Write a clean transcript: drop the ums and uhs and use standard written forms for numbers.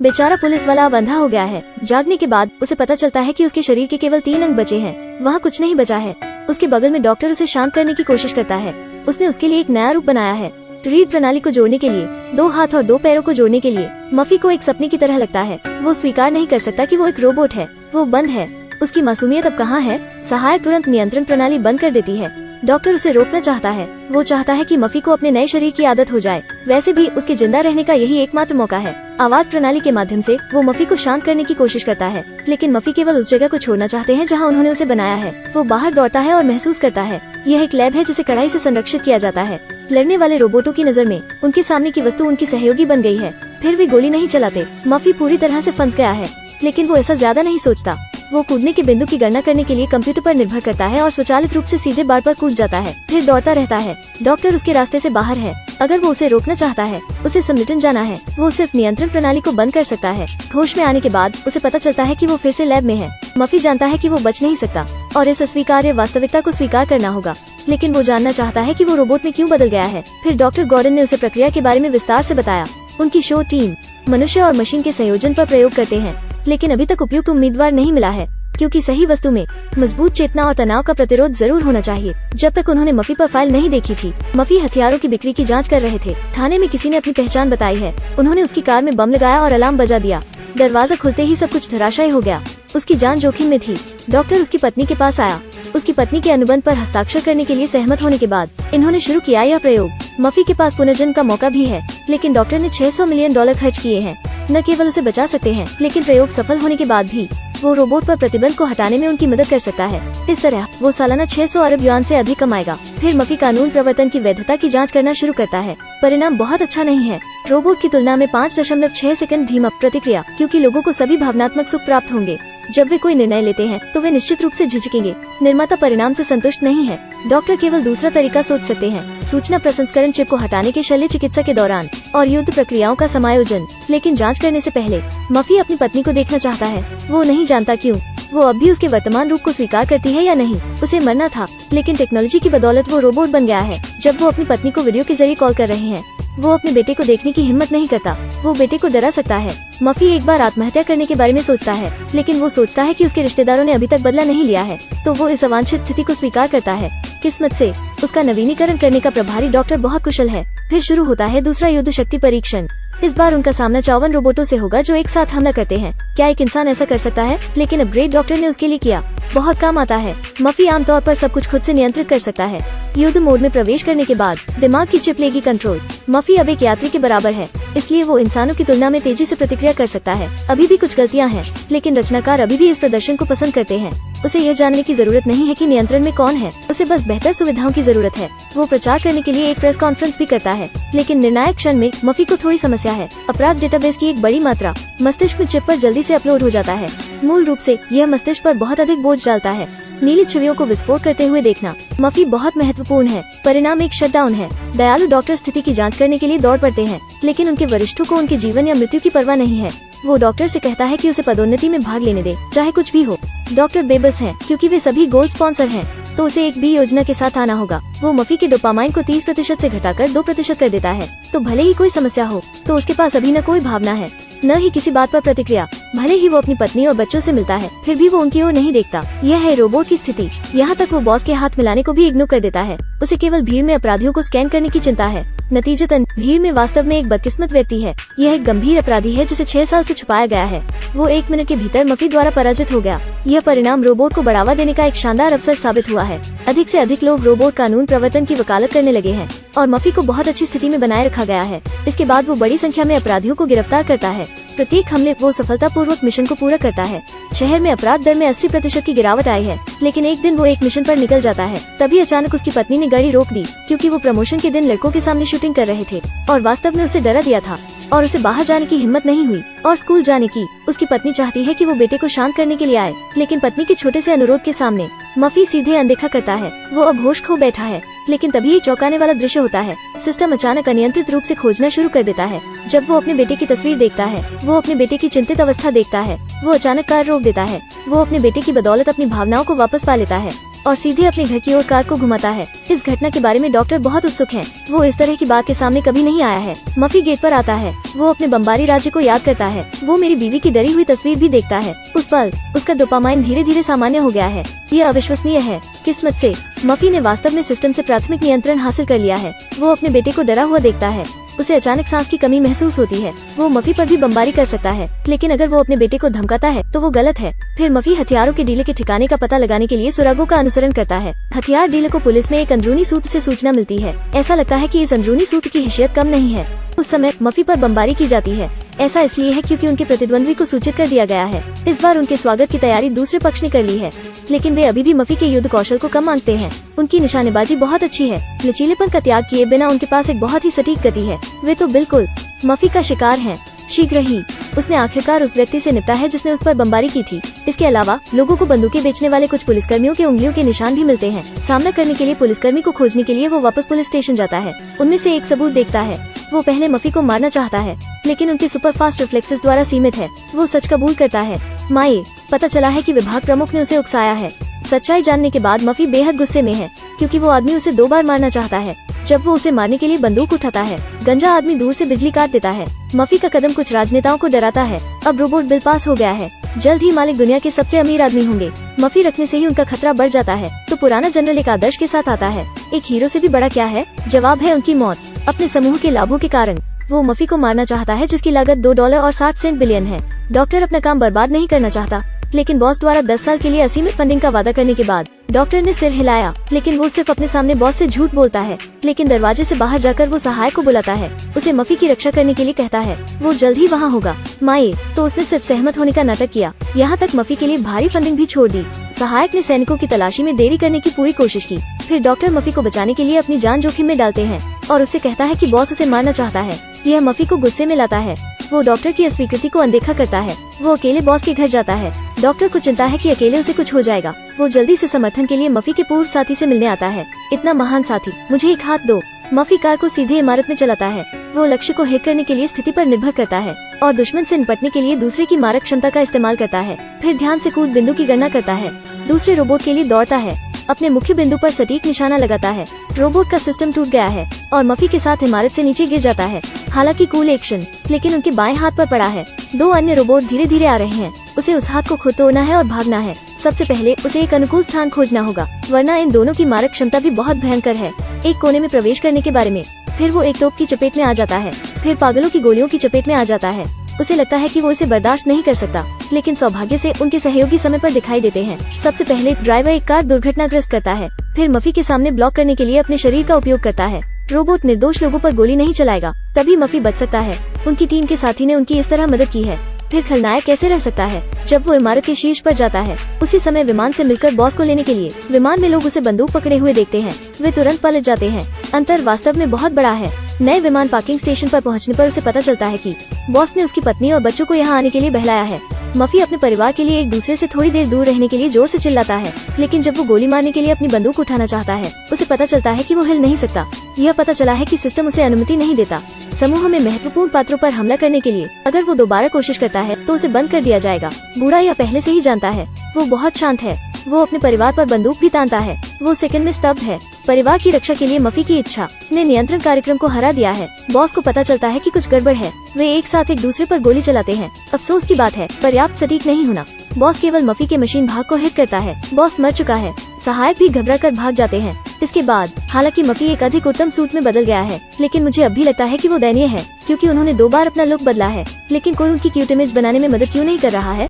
बेचारा पुलिस वाला अब अंधा हो गया है। जागने के बाद उसे पता चलता है कि उसके शरीर के केवल 3 अंग बचे हैं, वहाँ कुछ नहीं बचा है। उसके बगल में डॉक्टर उसे शांत करने की कोशिश करता है। उसने उसके लिए एक नया रूप बनाया है, रीढ़ प्रणाली को जोड़ने के लिए, 2 हाथ और 2 पैरों को जोड़ने के लिए। मफी को एक सपने की तरह लगता है। वो स्वीकार नहीं कर सकता कि वो एक रोबोट है, वो बंद है। उसकी मासूमियत अब कहाँ है? सहायक तुरंत नियंत्रण प्रणाली बंद कर देती है। डॉक्टर उसे रोकना चाहता है। वो चाहता है कि मफी को अपने नए शरीर की आदत हो जाए। वैसे भी उसके जिंदा रहने का यही एकमात्र मौका है। आवाज प्रणाली के माध्यम से वो मफी को शांत करने की कोशिश करता है, लेकिन मफी केवल उस जगह को छोड़ना चाहते हैं जहां उन्होंने उसे बनाया है। वो बाहर दौड़ता है और महसूस करता है यह एक लैब है जिसे कड़ाई से संरक्षित किया जाता है। लड़ने वाले रोबोटों की नजर में उनके सामने की वस्तु उनकी सहयोगी बन गई है। फिर भी गोली नहीं चलाते। मफी पूरी तरह से फंस गया है, लेकिन वो ऐसा ज्यादा नहीं सोचता। वो कूदने के बिंदु की गणना करने के लिए कंप्यूटर पर निर्भर करता है और स्वचालित रूप से सीधे बार पर कूद जाता है, फिर दौड़ता रहता है। डॉक्टर उसके रास्ते से बाहर है। अगर वो उसे रोकना चाहता है, उसे समलिटन जाना है, वो सिर्फ नियंत्रण प्रणाली को बंद कर सकता है। होश में आने के बाद उसे पता चलता है कि वो फिर से लैब में है। मफी जानता है कि वो बच नहीं सकता और इस अस्वीकार्य वास्तविकता को स्वीकार करना होगा, लेकिन वो जानना चाहता है कि वो रोबोट में क्यों बदल गया है। फिर डॉक्टर गॉर्डन ने उसे प्रक्रिया के बारे में विस्तार से बताया। उनकी शो टीम मनुष्य और मशीन के संयोजन पर प्रयोग करते हैं, लेकिन अभी तक उपयुक्त उम्मीदवार नहीं मिला है, क्योंकि सही वस्तु में मजबूत चेतना और तनाव का प्रतिरोध जरूर होना चाहिए। जब तक उन्होंने मफी पर फाइल नहीं देखी थी, मफी हथियारों की बिक्री की जांच कर रहे थे। थाने में किसी ने अपनी पहचान बताई है। उन्होंने उसकी कार में बम लगाया और अलार्म बजा दिया। दरवाजा खुलते ही सब कुछ धराशायी हो गया। उसकी जान जोखिम में थी। डॉक्टर उसकी पत्नी के पास आया। उसकी पत्नी के अनुबंध पर हस्ताक्षर करने के लिए सहमत होने के बाद इन्होंने शुरू किया यह प्रयोग। मफी के पास पुनर्जन्म का मौका भी है, लेकिन डॉक्टर ने $600 मिलियन खर्च किए हैं। न केवल उसे बचा सकते हैं, लेकिन प्रयोग सफल होने के बाद भी वो रोबोट पर प्रतिबंध को हटाने में उनकी मदद कर सकता है। इस तरह वो सालाना 600 अरब युआन से अधिक कमाएगा। फिर मफी कानून प्रवर्तन की वैधता की जांच करना शुरू करता है। परिणाम बहुत अच्छा नहीं है। रोबोट की तुलना में 5.6 सेकंड धीमा प्रतिक्रिया, क्योंकि लोगों को सभी भावनात्मक सुख प्राप्त होंगे। जब वे कोई निर्णय लेते हैं तो वे निश्चित रूप से झिझकेंगे। निर्माता परिणाम से संतुष्ट नहीं है। डॉक्टर केवल दूसरा तरीका सोच सकते हैं, सूचना प्रसंस्करण चिप को हटाने के शल्य चिकित्सा के दौरान और युद्ध प्रक्रियाओं का समायोजन। लेकिन जांच करने से पहले मफी अपनी पत्नी को देखना चाहता है। वो नहीं जानता क्यों। वो अब भी उसके वर्तमान रूप को स्वीकार करती है या नहीं। उसे मरना था, लेकिन टेक्नोलॉजी की बदौलत वो रोबोट बन गया है। जब वो अपनी पत्नी को वीडियो के जरिए कॉल कर रहे हैं, वो अपने बेटे को देखने की हिम्मत नहीं करता। वो बेटे को डरा सकता है। मफी एक बार आत्महत्या करने के बारे में सोचता है, लेकिन वो सोचता है कि उसके रिश्तेदारों ने अभी तक बदला नहीं लिया है, तो वो इस अवांछित स्थिति को स्वीकार करता है। किस्मत से उसका नवीनीकरण करने का प्रभारी डॉक्टर बहुत कुशल है। फिर शुरू होता है दूसरा युद्ध शक्ति परीक्षण। इस बार उनका सामना 54 रोबोटों से होगा जो एक साथ हमला करते हैं। क्या एक इंसान ऐसा कर सकता है? लेकिन अपग्रेड डॉक्टर ने उसके लिए किया। बहुत काम आता है। मफी आमतौर पर सब कुछ खुद से नियंत्रित कर सकता है। युद्ध मोड में प्रवेश करने के बाद दिमाग की चिप लेगी कंट्रोल। मफी अब एक यात्री के बराबर है, इसलिए वो इंसानों की तुलना में तेजी से प्रतिक्रिया कर सकता है। अभी भी कुछ गलतियां हैं, लेकिन रचनाकार अभी भी इस प्रदर्शन को पसंद करते हैं। उसे यह जानने की जरूरत नहीं है कि नियंत्रण में कौन है, उसे बस बेहतर सुविधाओं की जरूरत है। वो प्रचार करने के लिए एक प्रेस कॉन्फ्रेंस भी करता है, लेकिन निर्णायक क्षण में मफी को थोड़ी समस्या है। अपराध डेटाबेस की एक बड़ी मात्रा मस्तिष्क में चिप पर जल्दी से अपलोड हो जाता है। मूल रूप से यह मस्तिष्क पर बहुत अधिक बोझ डालता है। नीली छवियों को विस्फोट करते हुए देखना मफी बहुत महत्वपूर्ण है। परिणाम एक शटडाउन है। दयालु डॉक्टर स्थिति की जांच करने के लिए दौड़ पड़ते हैं, लेकिन उनके वरिष्ठों को उनके जीवन या मृत्यु की परवाह नहीं है। वो डॉक्टर से कहता है कि उसे पदोन्नति में भाग लेने दे, चाहे कुछ भी हो। डॉक्टर बेबस हैं, क्योंकि वे सभी गोल्ड स्पॉन्सर हैं, तो उसे एक बी योजना के साथ आना होगा। वो मफी के डोपामाइन को 30% से घटाकर 2% कर देता है, तो भले ही कोई समस्या हो तो उसके पास अभी न कोई भावना है, न ही किसी बात पर प्रतिक्रिया। भले ही वो अपनी पत्नी और बच्चों से मिलता है, फिर भी वो उनकी ओर नहीं देखता। यह है रोबोट की स्थिति। यहाँ तक वो बॉस के हाथ मिलाने को भी इग्नोर कर देता है। उसे केवल भीड़ में अपराधियों को स्कैन करने की चिंता है। नतीजतन भीड़ में वास्तव में एक बदकिस्मत व्यक्ति है। यह एक गंभीर अपराधी है जिसे 6 साल से छुपाया गया है। वो 1 मिनट के भीतर मफी द्वारा पराजित हो गया। यह परिणाम रोबोट को बढ़ावा देने का एक शानदार अवसर साबित हुआ है। अधिक से अधिक लोग रोबोट कानून प्रवर्तन की वकालत करने लगे हैं और मफी को बहुत अच्छी स्थिति में बनाए रखा गया है। इसके बाद वो बड़ी संख्या में अपराधियों को गिरफ्तार करता है। प्रत्येक हमले वो सफलतापूर्वक मिशन को पूरा करता है। शहर में अपराध दर में 80% की गिरावट आई है, लेकिन एक दिन वो एक मिशन पर निकल जाता है। तभी अचानक उसकी पत्नी ने गाड़ी रोक दी, क्योंकि वो प्रमोशन के दिन लड़कों के सामने शूटिंग कर रहे थे और वास्तव में उसे डरा दिया था और उसे बाहर जाने की हिम्मत नहीं हुई और स्कूल जाने की। उसकी पत्नी चाहती है कि वो बेटे को शांत करने के लिए आए, लेकिन पत्नी के छोटे से अनुरोध के सामने मफी सीधे अनदेखा करता है। वो अब होश खो बैठा है, लेकिन तभी एक चौंकाने वाला दृश्य होता है। सिस्टम अचानक अनियंत्रित रूप से खोजना शुरू कर देता है। जब वो अपने बेटे की तस्वीर देखता है, वो अपने बेटे की चिंतित अवस्था देखता है। वो अचानक कार रोक देता है। वो अपने बेटे की बदौलत अपनी भावनाओं को वापस पा लेता है। और सीधे अपने घर की ओर कार को घुमाता है। इस घटना के बारे में डॉक्टर बहुत उत्सुक हैं। वो इस तरह की बात के सामने कभी नहीं आया है। मफी गेट पर आता है। वो अपने बम्बारी राज्य को याद करता है। वो मेरी बीवी की डरी हुई तस्वीर भी देखता है। उस पल उसका डोपामाइन धीरे धीरे सामान्य हो गया है। ये अविश्वसनीय है। किस्मत से मफी ने वास्तव में सिस्टम से प्राथमिक नियंत्रण हासिल कर लिया है। वो अपने बेटे को डरा हुआ देखता है। उसे अचानक सांस की कमी महसूस होती है। वो मफी पर भी बमबारी कर सकता है, लेकिन अगर वो अपने बेटे को धमकाता है तो वो गलत है। फिर मफी हथियारों के डीलर के ठिकाने का पता लगाने के लिए सुरागों का अनुसरण करता है। हथियार डीलर को पुलिस में एक अंदरूनी सूत्र से सूचना मिलती है। ऐसा लगता है कि इस अंदरूनी सूत्र की हैसियत कम नहीं है। उस समय मफी पर बमबारी की जाती है। ऐसा इसलिए है क्योंकि उनके प्रतिद्वंद्वी को सूचित कर दिया गया है। इस बार उनके स्वागत की तैयारी दूसरे पक्ष ने कर ली है, लेकिन वे अभी भी मफी के युद्ध कौशल को कम मांगते हैं। उनकी निशानेबाजी बहुत अच्छी है। लचीलेपन का त्याग किए बिना उनके पास एक बहुत ही सटीक गति है। वे तो बिल्कुल मफी का शिकार हैं। शीघ्र ही उसने आखिरकार उस व्यक्ति से निपटा है जिसने उस पर बमबारी की थी। इसके अलावा लोगों को बंदूकें बेचने वाले कुछ पुलिसकर्मियों के उंगलियों के निशान भी मिलते हैं। सामना करने के लिए पुलिसकर्मी को खोजने के लिए वो वापस पुलिस स्टेशन जाता है। उनमें से एक सबूत देखता है। वो पहले मफी को मारना चाहता है, लेकिन उनके सुपरफास्ट रिफ्लेक्सेस द्वारा सीमित है। वो सच कबूल करता है। माए, पता चला है कि विभाग प्रमुख ने उसे उकसाया है। सच्चाई जानने के बाद मफी बेहद गुस्से में है, क्योंकि वो आदमी उसे 2 बार मारना चाहता है। जब वो उसे मारने के लिए बंदूक उठाता है, गंजा आदमी दूर से बिजली काट देता है। मफी का कदम कुछ राजनेताओं को डराता है। अब रोबोट बिल पास हो गया है। जल्द ही मालिक दुनिया के सबसे अमीर आदमी होंगे। मफी रखने से ही उनका खतरा बढ़ जाता है। तो पुराना जनरल एक आदर्श के साथ आता है। एक हीरो से भी बड़ा क्या है? जवाब है उनकी मौत। अपने समूह के लाभों के कारण वो मफी को मारना चाहता है, जिसकी लागत $2.60 बिलियन है। डॉक्टर अपना काम बर्बाद नहीं करना चाहता, लेकिन बॉस द्वारा 10 साल के लिए असीमित फंडिंग का वादा करने के बाद डॉक्टर ने सिर हिलाया। लेकिन वो सिर्फ अपने सामने बॉस से झूठ बोलता है। लेकिन दरवाजे से बाहर जाकर वो सहायक को बुलाता है। उसे मफी की रक्षा करने के लिए कहता है। वो जल्द ही वहाँ होगा। माए, तो उसने सिर्फ सहमत होने का नाटक किया। यहाँ तक मफी के लिए भारी फंडिंग भी छोड़ दी। सहायक ने सैनिकों की तलाशी में देरी करने की पूरी कोशिश की। फिर डॉक्टर मफी को बचाने के लिए अपनी जान जोखिम में डालते हैं और उससे कहता है कि बॉस उसे मारना चाहता है। यह मफी को गुस्से में लाता है। वो डॉक्टर की अस्वीकृति को अनदेखा करता है। वो अकेले बॉस के घर जाता है। डॉक्टर को चिंता है कि अकेले उसे कुछ हो जाएगा। वो जल्दी से समर्थन के लिए मफी के पूर्व साथी से मिलने आता है। इतना महान साथी, मुझे एक हाथ दो। मफी कार को सीधे इमारत में चलाता है। वो लक्ष्य को हिट करने के लिए स्थिति पर निर्भर करता है और दुश्मन से निपटने के लिए दूसरे की मारक क्षमता का इस्तेमाल करता है। फिर ध्यान से कूद बिंदु की गणना करता है। दूसरे रोबोट के लिए दौड़ता है। अपने मुख्य बिंदु पर सटीक निशाना लगाता है। रोबोट का सिस्टम टूट गया है और मफी के साथ इमारत से नीचे गिर जाता है। हालांकि कूल एक्शन, लेकिन उनके बाएं हाथ पर पड़ा है। 2 अन्य रोबोट धीरे धीरे आ रहे हैं। उसे उस हाथ को खुद तोड़ना है और भागना है। सबसे पहले उसे एक अनुकूल स्थान खोजना होगा, वरना इन दोनों की मारक क्षमता भी बहुत भयंकर है। एक कोने में प्रवेश करने के बारे में। फिर वो एक तोप की चपेट में आ जाता है। फिर पागलों की गोलियों की चपेट में आ जाता है। उसे लगता है कि वो इसे बर्दाश्त नहीं कर सकता, लेकिन सौभाग्य से उनके सहयोगी समय पर दिखाई देते हैं। सबसे पहले ड्राइवर एक कार दुर्घटनाग्रस्त करता है। फिर मफी के सामने ब्लॉक करने के लिए अपने शरीर का उपयोग करता है। रोबोट निर्दोष लोगों पर गोली नहीं चलाएगा, तभी मफी बच सकता है। उनकी टीम के साथी ने उनकी इस तरह मदद की है। फिर खलनायक कैसे रह सकता है जब वो इमारत के शीर्ष पर जाता है? उसी समय विमान से मिलकर बॉस को लेने के लिए विमान में लोग उसे बंदूक पकड़े हुए देखते हैं। वे तुरंत पलट जाते हैं। अंतर वास्तव में बहुत बड़ा है। नए विमान पार्किंग स्टेशन पर पहुंचने पर उसे पता चलता है कि बॉस ने उसकी पत्नी और बच्चों को यहाँ आने के लिए बहलाया है। मफी अपने परिवार के लिए एक दूसरे से थोड़ी देर दूर रहने के लिए जोर से चिल्लाता है, लेकिन जब वो गोली मारने के लिए अपनी बंदूक उठाना चाहता है, उसे पता चलता है कि वो हिल नहीं सकता। यह पता चला है कि सिस्टम उसे अनुमति नहीं देता समूह में महत्वपूर्ण पात्रों पर हमला करने के लिए। अगर वो दोबारा कोशिश करता है तो उसे बंद कर दिया जाएगा। बूढ़ा यह पहले से ही जानता है। वो बहुत शांत है। वो अपने परिवार पर बंदूक भी तानता है। वो सेकंड में स्तब्ध है। परिवार की रक्षा के लिए मफी की इच्छा ने नियंत्रण कार्यक्रम को हरा दिया है। बॉस को पता चलता है कि कुछ गड़बड़ है। वे एक साथ एक दूसरे पर गोली चलाते हैं। अफसोस की बात है, पर्याप्त सटीक नहीं होना। बॉस केवल मफी के मशीन भाग को हिट करता है। बॉस मर चुका है। सहायक भी घबरा कर भाग जाते हैं। इसके बाद हालांकि मफी एक अधिक उत्तम सूट में बदल गया है, लेकिन मुझे अब भी लगता है कि वो दयनीय है, क्योंकि उन्होंने 2 बार अपना लुक बदला है। लेकिन कोई उनकी क्यूट इमेज बनाने में मदद क्यों नहीं कर रहा है?